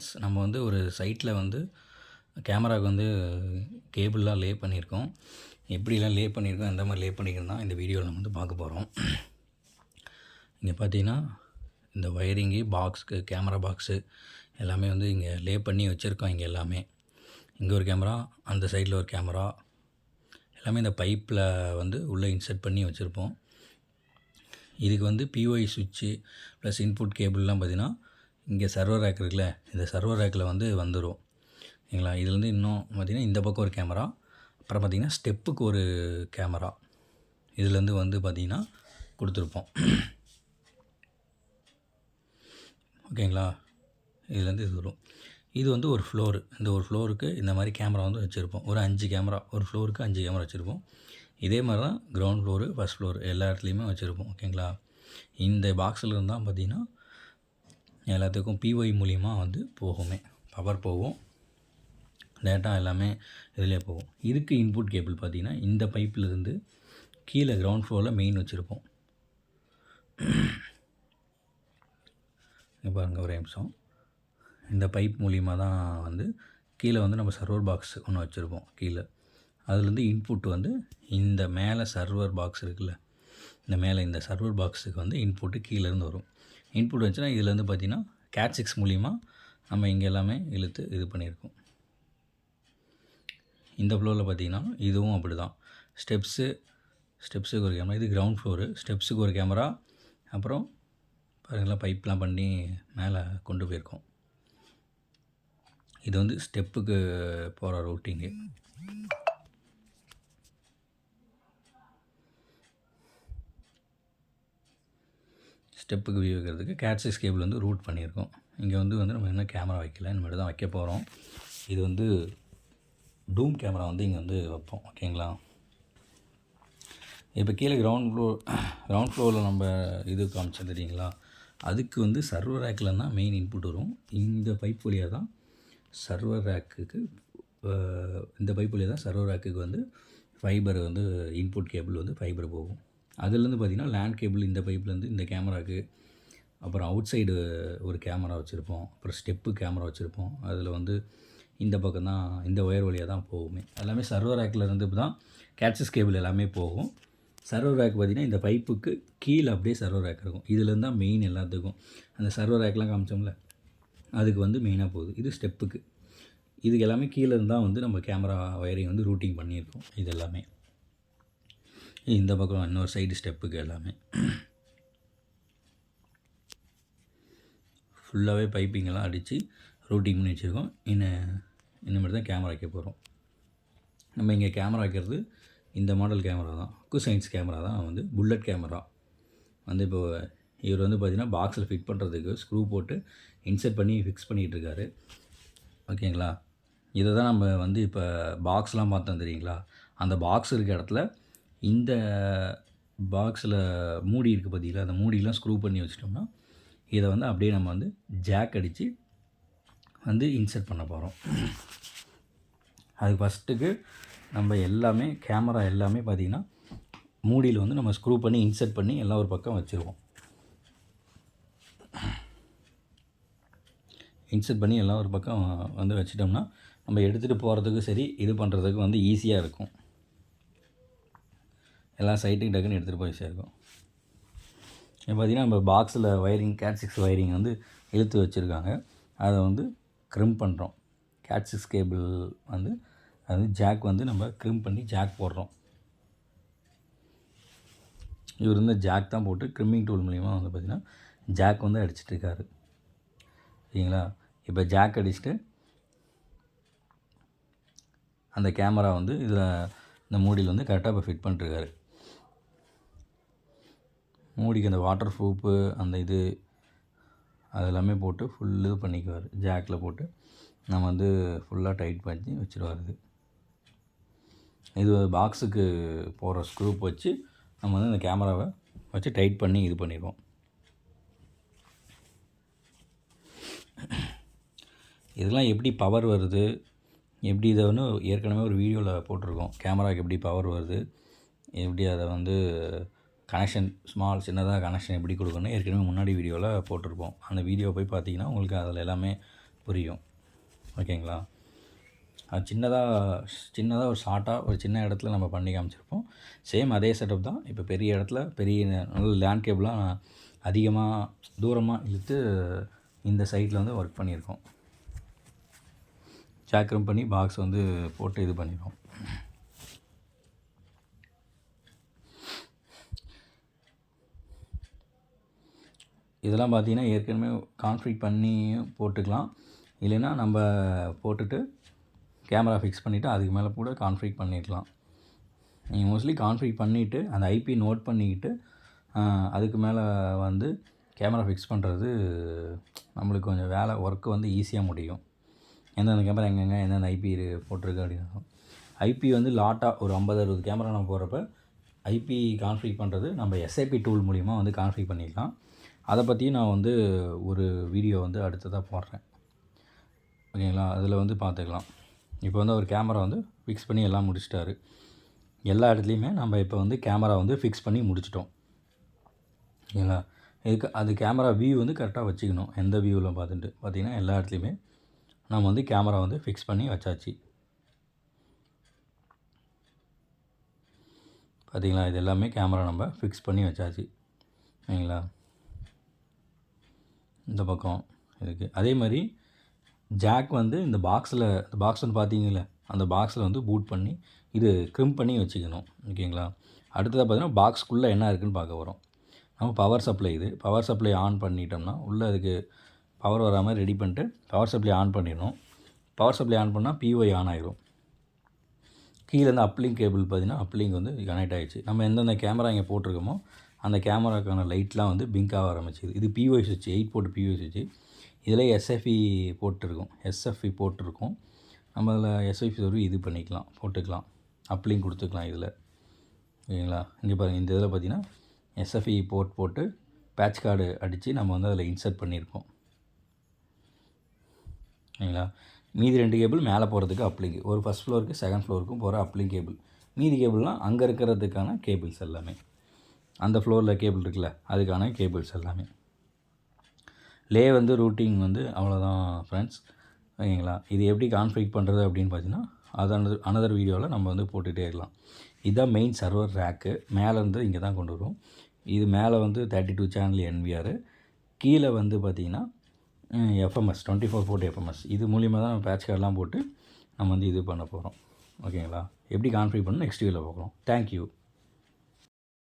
Friends, நம்ம வந்து ஒரு சைட்டில் வந்து கேமராவுக்கு வந்து கேபிள்லாம் லே பண்ணியிருக்கோம். எப்படிலாம் லே பண்ணியிருக்கோம், எந்த மாதிரி லே பண்ணியிருக்கோம் தான் இந்த வீடியோவில் நம்ம வந்து பார்க்க போகிறோம். இங்கே பார்த்தீங்கன்னா இந்த ஒயரிங்கு பாக்ஸுக்கு கேமரா பாக்ஸு எல்லாமே வந்து இங்கே லே பண்ணி வச்சுருக்கோம். இங்கே எல்லாமே இங்கே ஒரு கேமரா, அந்த சைடில் ஒரு கேமரா, எல்லாமே இந்த பைப்பில் வந்து உள்ளே இன்சர்ட் பண்ணி வச்சுருப்போம். இதுக்கு வந்து பிஒய் சுவிட்சு ப்ளஸ் இன்புட் கேபிள்லாம் பார்த்திங்கன்னா இங்கே சர்வர் ரேக் இருக்குல்ல, இந்த சர்வர் ரேக்கில் வந்து வந்துடும். சரிங்களா? இதுலேருந்து இன்னும் பார்த்திங்கன்னா இந்த பக்கம் ஒரு கேமரா, அப்புறம் பார்த்திங்கன்னா ஸ்டெப்புக்கு ஒரு கேமரா இதுலேருந்து வந்து பார்த்திங்கன்னா கொடுத்துருப்போம். ஓகேங்களா? இதுலேருந்து இது வரும். இது வந்து ஒரு ஃப்ளோரு. இந்த ஒரு ஃப்ளோருக்கு இந்த மாதிரி கேமரா வந்து வச்சுருப்போம். ஒரு 5 கேமரா, ஒரு ஃப்ளோருக்கு 5 கேமரா வச்சுருப்போம். இதே மாதிரி தான் கிரவுண்ட் ஃப்ளோரு, ஃபஸ்ட் ஃப்ளோர் எல்லா இடத்துலையுமே வச்சுருப்போம். ஓகேங்களா? இந்த பாக்ஸில் இருந்தால் பார்த்திங்கன்னா எல்லாத்துக்கும் பிஒய் மூலிமா வந்து போகுமே, பவர் போகும், டேட்டா எல்லாமே இதிலே போகும். இதுக்கு இன்புட் கேபிள் பார்த்திங்கன்னா இந்த பைப்பில் இருந்து கீழே கிரவுண்ட் ஃப்ளோரில் மெயின் வச்சுருப்போம். இங்கே பாருங்கள் ஒரு நிமிஷம். இந்த பைப் மூலிமா தான் வந்து கீழே வந்து நம்ம சர்வர் பாக்ஸ் ஒன்று வச்சுருப்போம். கீழே அதுலேருந்து இன்புட் வந்து இந்த மேலே சர்வர் பாக்ஸ் இருக்குல்ல, இந்த மேலே இந்த சர்வர் பாக்ஸுக்கு வந்து இன்புட்டு கீழேருந்து வரும். இன்புட் வச்சுன்னா இதுலேருந்து பார்த்திங்கன்னா கேட் 6 மூலிமா நம்ம இங்கே எல்லாமே இழுத்து இது பண்ணியிருக்கோம். இந்த ஃப்ளோரில் பார்த்திங்கன்னா இதுவும் அப்படி தான். ஸ்டெப்ஸுக்கு ஒரு கேமரா, இது கிரவுண்ட் ஃப்ளோரு, ஸ்டெப்ஸுக்கு ஒரு கேமரா, அப்புறம் பாருங்களா பைப்லாம் பண்ணி மேலே கொண்டு போயிருக்கோம். இது வந்து ஸ்டெப்புக்கு போகிற ரூட்டிங்கு. ஸ்டெப்புக்கு வியூ வைக்கிறதுக்கு கேட் 6 கேபிள் வந்து ரூட் பண்ணியிருக்கோம். இங்கே வந்து நம்ம இன்னும் கேமரா வைக்கல, இனிமேல் தான் வைக்க போகிறோம். இது வந்து டூம் கேமரா வந்து இங்கே வந்து வைப்போம். ஓகேங்களா? இப்போ கீழே கிரவுண்ட் ஃப்ளோரில் நம்ம இது காமிச்சோம் தெரியுங்களா, அதுக்கு வந்து சர்வர் ரேக்கில் தான் மெயின் இன்புட் வரும். இந்த பைப் வழியாக தான் சர்வர் ரேக்குக்கு இந்த பைப் வழியாக தான் சர்வர் ரேக்குக்கு வந்து ஃபைபர் வந்து இன்புட் கேபிள் வந்து ஃபைபர் போகும். அதுலேருந்து பார்த்திங்கன்னா லேண்ட் கேபிள் இந்த பைப்லேருந்து இந்த கேமராவுக்கு, அப்புறம் அவுட் சைடு ஒரு கேமரா வச்சுருப்போம், அப்புறம் ஸ்டெப்பு கேமரா வச்சுருப்போம். அதில் வந்து இந்த பக்கம் தான் இந்த ஒயர் வழியாக தான் போகுமே. எல்லாமே சர்வர் ரேக்கில் இருந்து தான் கேட்சஸ் கேபிள் எல்லாமே போகும். சர்வர் ரேக் பார்த்திங்கன்னா இந்த பைப்புக்கு கீழே அப்படியே சர்வர் ரேக் இருக்கும். இதுலேருந்து தான் மெயின் எல்லாத்துக்கும். அந்த சர்வர் ரேக்லாம் காமிச்சோம்ல, அதுக்கு வந்து மெயினாக போகுது. இது ஸ்டெப்புக்கு. இதுக்கு எல்லாமே கீழே இருந்தால் வந்து நம்ம கேமரா ஒயரிங் வந்து ரூட்டிங் பண்ணியிருக்கோம். இது எல்லாமே இந்த பக்கம் இன்னொரு சைடு ஸ்டெப்புக்கு எல்லாமே ஃபுல்லாகவே பைப்பிங்கெல்லாம் அடித்து ரூட்டிங் பண்ணி வச்சுருக்கோம். இன்னும் தான் கேமரா வைக்க போகிறோம். நம்ம இங்கே கேமரா வைக்கிறது இந்த மாடல் கேமரா தான், சயின்ஸ் கேமரா தான் வந்து புல்லட் கேமரா. வந்து இப்போ இவர் வந்து பார்த்திங்கன்னா பாக்ஸில் ஃபிட் பண்ணுறதுக்கு ஸ்க்ரூ போட்டு இன்சர்ட் பண்ணி ஃபிக்ஸ் பண்ணிகிட்ருக்காரு. ஓகேங்களா? இதை தான் நம்ம வந்து இப்போ பாக்ஸ்லாம் பார்த்தோம் தெரியுங்களா, அந்த பாக்ஸ் இருக்க இடத்துல இந்த பாக்ஸில் மூடி இருக்குது பார்த்தீங்களா, அந்த மூடியெலாம் ஸ்க்ரூ பண்ணி வச்சிட்டோம்னா இதை வந்து அப்படியே நம்ம வந்து ஜாக் அடித்து வந்து இன்சர்ட் பண்ண போகிறோம். அது ஃபஸ்ட்டுக்கு நம்ம எல்லாமே கேமரா எல்லாமே பார்த்திங்கன்னா மூடியில் வந்து நம்ம ஸ்க்ரூ பண்ணி இன்சர்ட் பண்ணி எல்லாம் ஒரு பக்கம் வச்சுருவோம். இன்சர்ட் பண்ணி எல்லாம் ஒரு பக்கம் வந்து வச்சிட்டோம்னா நம்ம எடுத்துகிட்டு போகிறதுக்கு சரி, இது பண்ணுறதுக்கு வந்து ஈஸியாக இருக்கும். எல்லா சைட்டுக்கு டக்குன்னு எடுத்துகிட்டு போய் சேர்க்கும். இப்போ பார்த்திங்கன்னா நம்ம பாக்ஸில் ஒயரிங் கேட் 6 ஒயரிங் வந்து இழுத்து வச்சுருக்காங்க. அதை வந்து க்ரிம் பண்ணுறோம். கேட் 6 கேபிள் வந்து அது ஜாக் வந்து நம்ம க்ரிம் பண்ணி ஜாக் போடுறோம். இவர் வந்து ஜாக் தான் போட்டு க்ரிம்மிங் டூல் மூலிமா வந்து பார்த்திங்கன்னா ஜாக் வந்து அடிச்சிட்ருக்காரு. சரிங்களா? இப்போ ஜாக் அடிச்சுட்டு அந்த கேமரா வந்து இதில் இந்த மூடியில் வந்து கரெக்டாக இப்போ ஃபிட் பண்ணிட்டுருக்காரு. மூடிக்கு அந்த வாட்டர் ப்ரூஃபு அந்த இது அதெல்லாமே போட்டு ஃபுல் இது பண்ணிக்குவார். ஜாக்கில் போட்டு நம்ம வந்து ஃபுல்லாக டைட் பண்ணி வச்சுருவார். இது பாக்ஸுக்கு போகிற ஸ்க்ரூப் வச்சு நம்ம வந்து இந்த கேமராவை வச்சு டைட் பண்ணி இது பண்ணிடுவோம். இதெல்லாம் எப்படி பவர் வருது, எப்படி இதை வந்து ஏற்கனவே ஒரு வீடியோவில் போட்டிருக்கோம். கேமராவுக்கு எப்படி பவர் வருது, எப்படி அதை வந்து கனெக்ஷன் சின்னதாக கனெக்ஷன் எப்படி கொடுக்கணும் ஏற்கனவே முன்னாடி வீடியோவில் போட்டிருப்போம். அந்த வீடியோ போய் பார்த்தீங்கன்னா உங்களுக்கு அதில் எல்லாமே புரியும். ஓகேங்களா? அது சின்னதாக ஒரு ஷார்ட்டாக ஒரு சின்ன இடத்துல நம்ம பண்ணி காமிச்சிருப்போம். சேம் அதே செட்டப் தான். இப்போ பெரிய இடத்துல பெரிய நல்ல லேண்ட் கேபிளாக அதிகமாக தூரமாக இழுத்து இந்த சைட்டில் வந்து ஒர்க் பண்ணியிருக்கோம். ஜாக்ரம் பண்ணி பாக்ஸ் வந்து போட்டு இது பண்ணிடுவோம். இதெல்லாம் பார்த்திங்கன்னா ஏற்கனவே கான்ஃபிக் பண்ணி போட்டுக்கலாம். இல்லைன்னா நம்ம போட்டுட்டு கேமரா ஃபிக்ஸ் பண்ணிவிட்டு அதுக்கு மேலே கூட கான்ஃபிக் பண்ணிடலாம். நீங்கள் மோஸ்ட்லி கான்ஃபிக் பண்ணிவிட்டு அந்த ஐபி நோட் பண்ணிக்கிட்டு அதுக்கு மேலே வந்து கேமரா ஃபிக்ஸ் பண்ணுறது நம்மளுக்கு கொஞ்சம் வேலை ஒர்க்கு வந்து ஈஸியாக முடியும். எந்தெந்த கேமரா எங்கெங்கே எந்தெந்த ஐபி போட்டிருக்கு அப்படின்னு. ஐபி வந்து லாட்டாக ஒரு 50-60 கேமரா நம்ம போகிறப்ப ஐபி கான்ஃபிக் பண்ணுறது நம்ம எஸ்ஐபி டூல் மூலிமா வந்து கான்ஃபிக் பண்ணிக்கலாம். அதை பற்றி நான் வந்து ஒரு வீடியோ வந்து அடுத்ததாக போடுறேன். ஓகேங்களா? அதில் வந்து பார்த்துக்கலாம். இப்போ வந்து ஒரு கேமரா வந்து ஃபிக்ஸ் பண்ணி எல்லாம் முடிச்சிட்டாரு. எல்லா இடத்துலையுமே நம்ம இப்போ வந்து கேமரா வந்து ஃபிக்ஸ் பண்ணி முடிச்சிட்டோம். ஓகேங்களா? இதுக்கு அது கேமரா வியூ வந்து கரெக்டாக வச்சுக்கணும். எந்த வியூவில் பார்த்திங்கன்னா எல்லா இடத்துலையுமே நம்ம வந்து கேமரா வந்து ஃபிக்ஸ் பண்ணி வச்சாச்சு. பார்த்திங்களா? இது எல்லாமே கேமரா நம்ம ஃபிக்ஸ் பண்ணி வச்சாச்சு. ஓகேங்களா? இந்த பக்கம் இருக்குது. அதே மாதிரி ஜாக் வந்து இந்த பாக்ஸில் பார்த்தீங்கல்ல, அந்த பாக்ஸில் வந்து பூட் பண்ணி இது க்ரிம் பண்ணி வச்சுக்கணும். ஓகேங்களா? அடுத்ததாக பார்த்தீங்கன்னா பாக்ஸ்க்குள்ளே என்ன இருக்குதுன்னு பார்க்க வரோம். நம்ம பவர் சப்ளை இது பவர் சப்ளை ஆன் பண்ணிட்டோம்னா உள்ளே அதுக்கு பவர் வர மாதிரி ரெடி பண்ணிட்டு பவர் சப்ளை ஆன் பண்ணிடணும். பவர் சப்ளை ஆன் பண்ணால் பிஒய் ஆன் ஆகிடும். கீழேருந்து அப்லிங்க் கேபிள் பார்த்திங்கன்னா அப்லிங்க் வந்து கனெக்ட் ஆகிடுச்சு. நம்ம எந்தெந்த கேமரா இங்கே போட்டிருக்கோமோ அந்த கேமராக்கான லைட்லாம் வந்து பிங்க் ஆக ஆரம்பிச்சிது. இது பிஒய் சுவிட்ச் 8 போர்ட் பிஒய் சுவிட்ச். இதில் எஸ்எஃப்இ போட்டிருக்கும். நம்ம அதில் எஸ்எஃப்இ ஒரு இது பண்ணிக்கலாம், போட்டுக்கலாம், அப்லிங்க் கொடுத்துக்கலாம் இதில். ஓகேங்களா? இங்கே பாருங்கள், இந்த இதில் பார்த்திங்கன்னா எஸ்எஃப்இ போட்டு பேட்ச் கார்டு அடித்து நம்ம வந்து அதில் இன்சர்ட் பண்ணியிருக்கோம். ஓகேங்களா? மீதி 2 கேபிள் மேலே போகிறதுக்கு அப்லிங்க், ஒரு ஃபஸ்ட் ஃப்ளோருக்கு செகண்ட் ஃப்ளோருக்கும் போகிற அப்லிங்க் கேபிள். மீதி கேபிள்லாம் அங்கே இருக்கிறதுக்கான கேபிள்ஸ் எல்லாமே, அந்த ஃப்ளோரில் கேபிள் இருக்குல்ல அதுக்கான கேபிள்ஸ் எல்லாமே. வந்து ரூட்டிங் வந்து அவ்வளோதான் ஃப்ரெண்ட்ஸ். ஓகேங்களா? இது எப்படி கான்ஃபிக் பண்ணுறது அப்படின்னு பார்த்தீங்கன்னா அது அனதர் வீடியோவில் நம்ம வந்து போட்டுகிட்டே இருக்கலாம். இதுதான் மெயின் சர்வர் ரேக்கு. மேலேருந்து இங்கே தான் கொண்டு வரும். இது மேலே வந்து 32 சேனல் NVR, கீழே வந்து பார்த்திங்கன்னா FMS 24 போர்ட் FMS. இது மூலிமா தான் நம்ம பேட்ச் கார்டெலாம் போட்டு நம்ம வந்து இது பண்ண போகிறோம். ஓகேங்களா? எப்படி கான்ஃபிக் பண்ணணும் நெக்ஸ்ட் வீடியோவில் பார்க்குறோம். தேங்க்யூ.